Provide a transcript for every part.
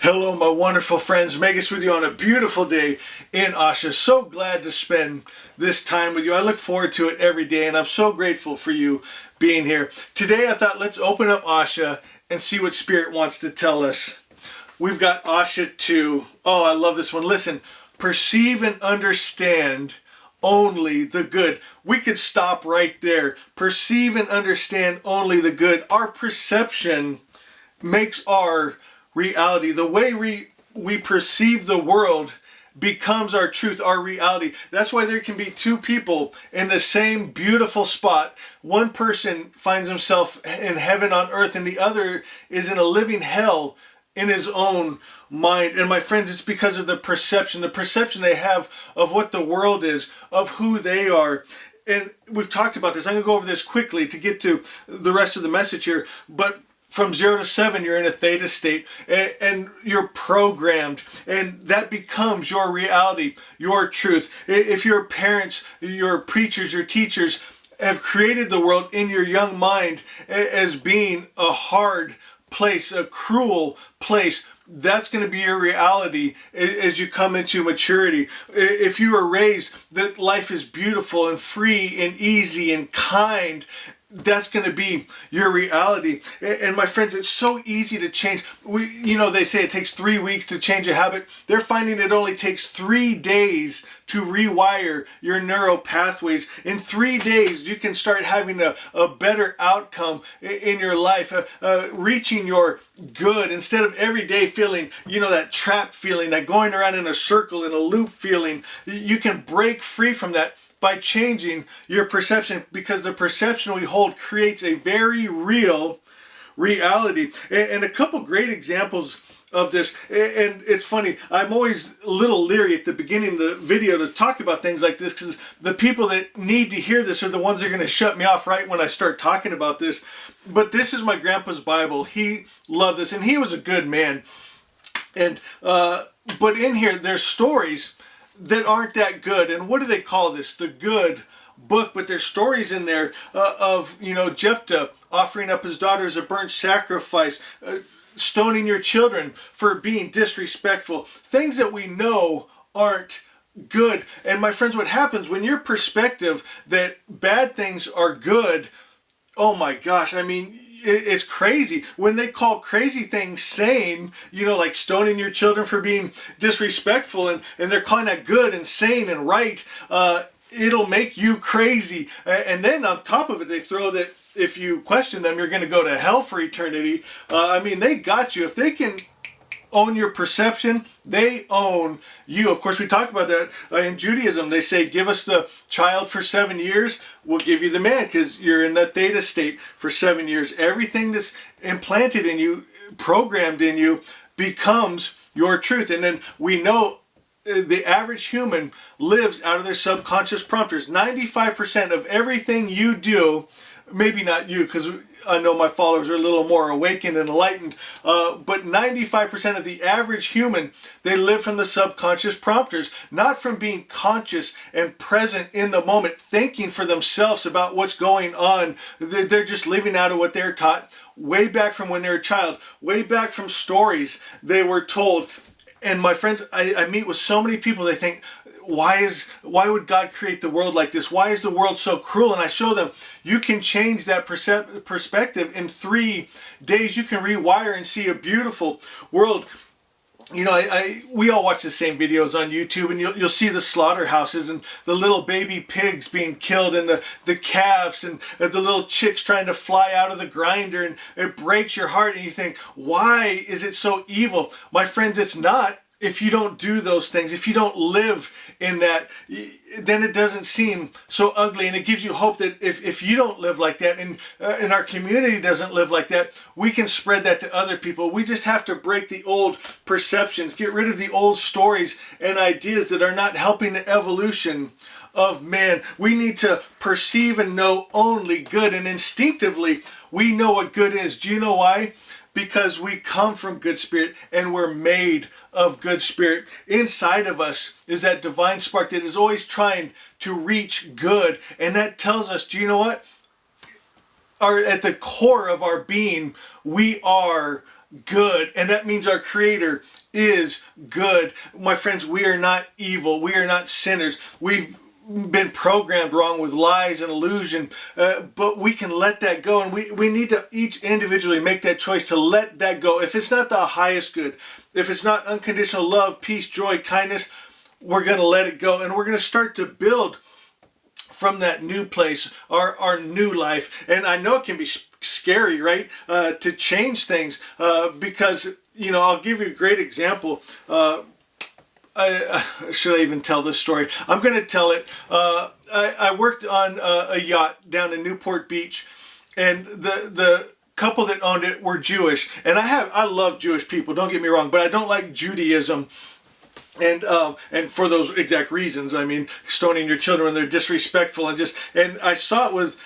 Hello, my wonderful friends. Magus with you on a beautiful day in Asha. So glad to spend this time with you. I look forward to it every day, and I'm so grateful for you being here. Today, I thought let's open up Asha and see what Spirit wants to tell us. We've got Asha 2. Oh, I love this one. Listen, perceive and understand only the good. We could stop right there. Perceive and understand only the good. Our perception makes our reality. The way we perceive the world becomes our truth, our reality. That's why there can be two people in the same beautiful spot. One person finds himself in heaven on earth and the other is in a living hell in his own mind. And my friends, it's because of the perception they have of what the world is, of who they are. And we've talked about this. I'm going to go over this quickly to get to the rest of the message here. But from 0 to 7, you're in a theta state and you're programmed, and that becomes your reality, your truth. If your parents, your preachers, your teachers have created the world in your young mind as being a hard place, a cruel place, that's going to be your reality as you come into maturity. If you are raised that life is beautiful and free and easy and kind, that's going to be your reality. And my friends, it's so easy to change. They say it takes 3 weeks to change a habit. They're finding it only takes 3 days to rewire your neural pathways. In 3 days, you can start having a better outcome in your life, reaching your good instead of every day feeling, that trapped feeling, that going around in a circle, in a loop feeling. You can break free from that by changing your perception, because the perception we hold creates a very real reality. And a couple great examples of this, and it's funny, I'm always a little leery at the beginning of the video to talk about things like this, because the people that need to hear this are the ones that are going to shut me off right when I start talking about this. But this is my grandpa's Bible. He loved this, and he was a good man. And but in here, there's stories that aren't that good. And what do they call this? The good book. But there's stories in there of, Jephthah offering up his daughter as a burnt sacrifice, stoning your children for being disrespectful. Things that we know aren't good. And my friends, what happens when your perspective that bad things are good, oh my gosh, it's crazy. When they call crazy things sane, like stoning your children for being disrespectful, and they're calling that good and sane and right, it'll make you crazy. And then on top of it, they throw that if you question them, you're going to go to hell for eternity. They got you. If they can own your perception, they own you. Of course, we talk about that in Judaism. They say, give us the child for 7 years, we'll give you the man, because you're in that theta state for 7 years. Everything that's implanted in you, programmed in you, becomes your truth. And then we know the average human lives out of their subconscious prompters. 95% of everything you do, maybe not you, because I know my followers are a little more awakened and enlightened, but 95% of the average human, they live from the subconscious prompters, not from being conscious and present in the moment, thinking for themselves about what's going on. They're just living out of what they're taught way back from when they were a child, way back from stories they were told. And my friends, I meet with so many people, they think, why would God create the world like this? Why is the world so cruel? And I show them, you can change that perspective in 3 days. You can rewire and see a beautiful world. We all watch the same videos on YouTube, and you'll see the slaughterhouses and the little baby pigs being killed, and the calves, and the little chicks trying to fly out of the grinder, and it breaks your heart, and you think, why is it so evil? My friends, it's not. If you don't do those things, if you don't live in that, then it doesn't seem so ugly. And it gives you hope that if you don't live like that, and our community doesn't live like that, we can spread that to other people. We just have to break the old perceptions, get rid of the old stories and ideas that are not helping the evolution of man. We need to perceive and know only good. And instinctively, we know what good is. Do you know why? Because we come from good spirit and we're made of good spirit. Inside of us is that divine spark that is always trying to reach good. And that tells us, do you know what? At the core of our being, we are good. And that means our Creator is good. My friends, we are not evil. We are not sinners. We've been programmed wrong with lies and illusion, but we can let that go, and we need to each individually make that choice to let that go. If it's not the highest good, if it's not unconditional love, peace, joy, kindness, we're going to let it go, and we're going to start to build from that new place, our new life. And I know it can be scary, right, to change things, because, I'll give you a great example. Should I even tell this story? I'm going to tell it. I worked on a yacht down in Newport Beach, and the couple that owned it were Jewish. And I love Jewish people, don't get me wrong, but I don't like Judaism. And for those exact reasons. I mean, stoning your children when they're disrespectful, and I saw it with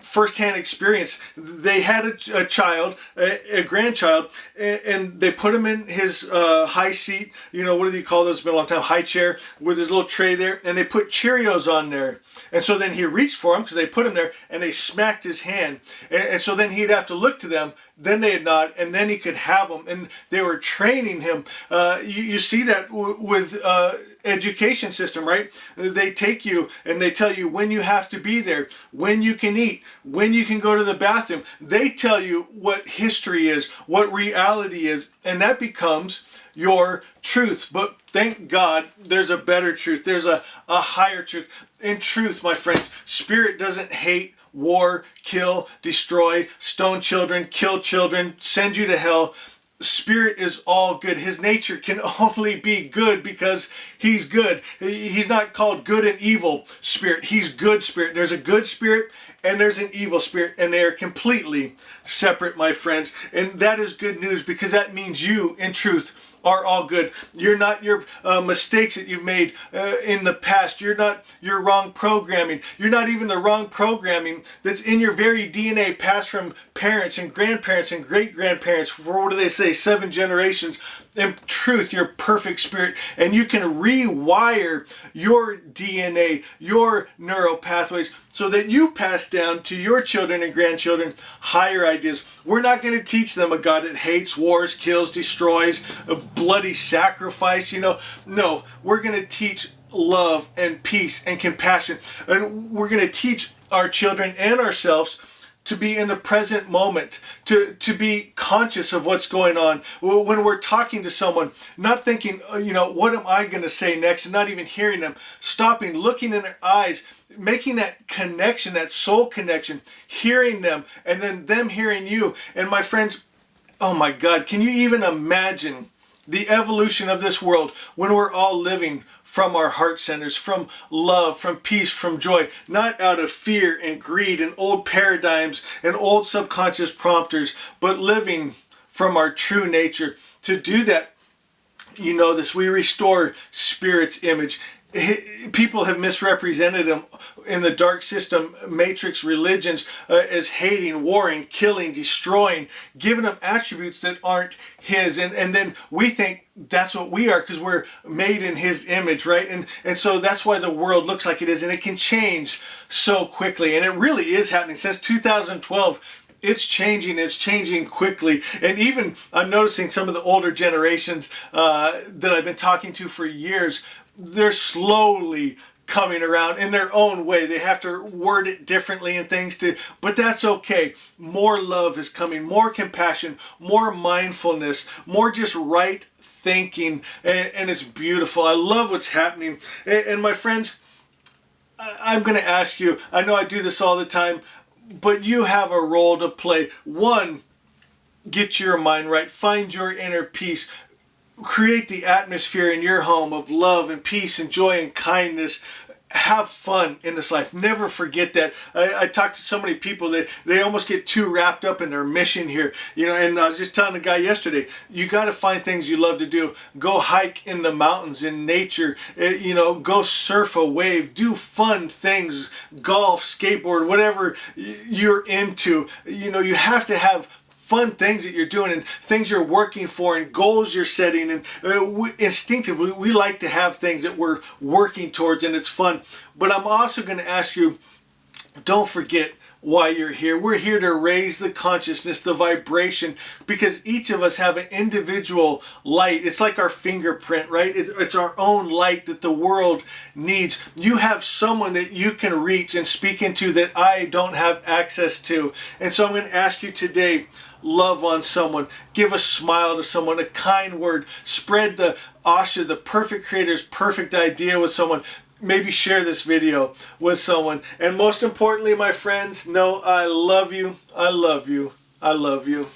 firsthand experience. They had a child, a grandchild, and they put him in his high seat. What do you call those? It's been a long time. High chair with his little tray there, and they put Cheerios on there. And so then he reached for them because they put him there, and they smacked his hand. And so then he'd have to look to them. Then they'd nod, and then he could have them. And they were training him. You see that with education system, right? They take you and they tell you when you have to be there, when you can eat, when you can go to the bathroom. They tell you what history is, what reality is, and that becomes your truth. But thank God there's a better truth. There's a higher truth. In truth, my friends, Spirit doesn't hate, war, kill, destroy, stone children, kill children, send you to hell. Spirit is all good. His nature can only be good because he's good. He's not called good and evil spirit. He's good spirit. There's a good spirit and there's an evil spirit, and they are completely separate, my friends. And that is good news, because that means you, in truth, are all good. You're not your mistakes that you've made in the past. You're not your wrong programming. You're not even the wrong programming that's in your very DNA, passed from parents and grandparents and great-grandparents for, what do they say, 7 generations. In truth, you're perfect spirit, and you can rewire your DNA, your neural pathways, so that you pass down to your children and grandchildren higher ideas. We're not going to teach them a God that hates, wars, kills, destroys, a bloody sacrifice. No, we're going to teach love and peace and compassion, and we're going to teach our children and ourselves to be in the present moment, to be conscious of what's going on. When we're talking to someone, not thinking, what am I going to say next, and not even hearing them, stopping, looking in their eyes, making that connection, that soul connection, hearing them, and then them hearing you. And my friends, oh my God, can you even imagine the evolution of this world when we're all living from our heart centers, from love, from peace, from joy, not out of fear and greed and old paradigms and old subconscious prompters, but living from our true nature. To do that, we restore Spirit's image. People have misrepresented him in the dark system, matrix religions, as hating, warring, killing, destroying, giving him attributes that aren't his. And then we think that's what we are because we're made in his image, right? And so that's why the world looks like it is, and it can change so quickly. And it really is happening. Since 2012, it's changing quickly. And even I'm noticing some of the older generations that I've been talking to for years, they're slowly coming around in their own way. They have to word it differently and things but that's okay. More love is coming, more compassion, more mindfulness, more just right thinking, and it's beautiful. I love what's happening. And my friends, I'm going to ask you, I know I do this all the time, but you have a role to play. One, get your mind right, find your inner peace. Create the atmosphere in your home of love and peace and joy and kindness. Have fun in this life. Never forget that. I talk to so many people that they almost get too wrapped up in their mission here. And I was just telling a guy yesterday, you got to find things you love to do. Go hike in the mountains, in nature. Go surf a wave. Do fun things. Golf, skateboard, whatever you're into. You have to have fun things that you're doing and things you're working for and goals you're setting, and instinctively we like to have things that we're working towards and it's fun. But I'm also going to ask you, don't forget why you're here. We're here to raise the consciousness, the vibration, because each of us have an individual light. It's like our fingerprint, right? It's our own light that the world needs. You have someone that you can reach and speak into that I don't have access to. And so I'm going to ask you today, love on someone, give a smile to someone, a kind word, spread the Asha, the perfect creator's perfect idea with someone. Maybe share this video with someone. And most importantly, my friends, know I love you, I love you, I love you.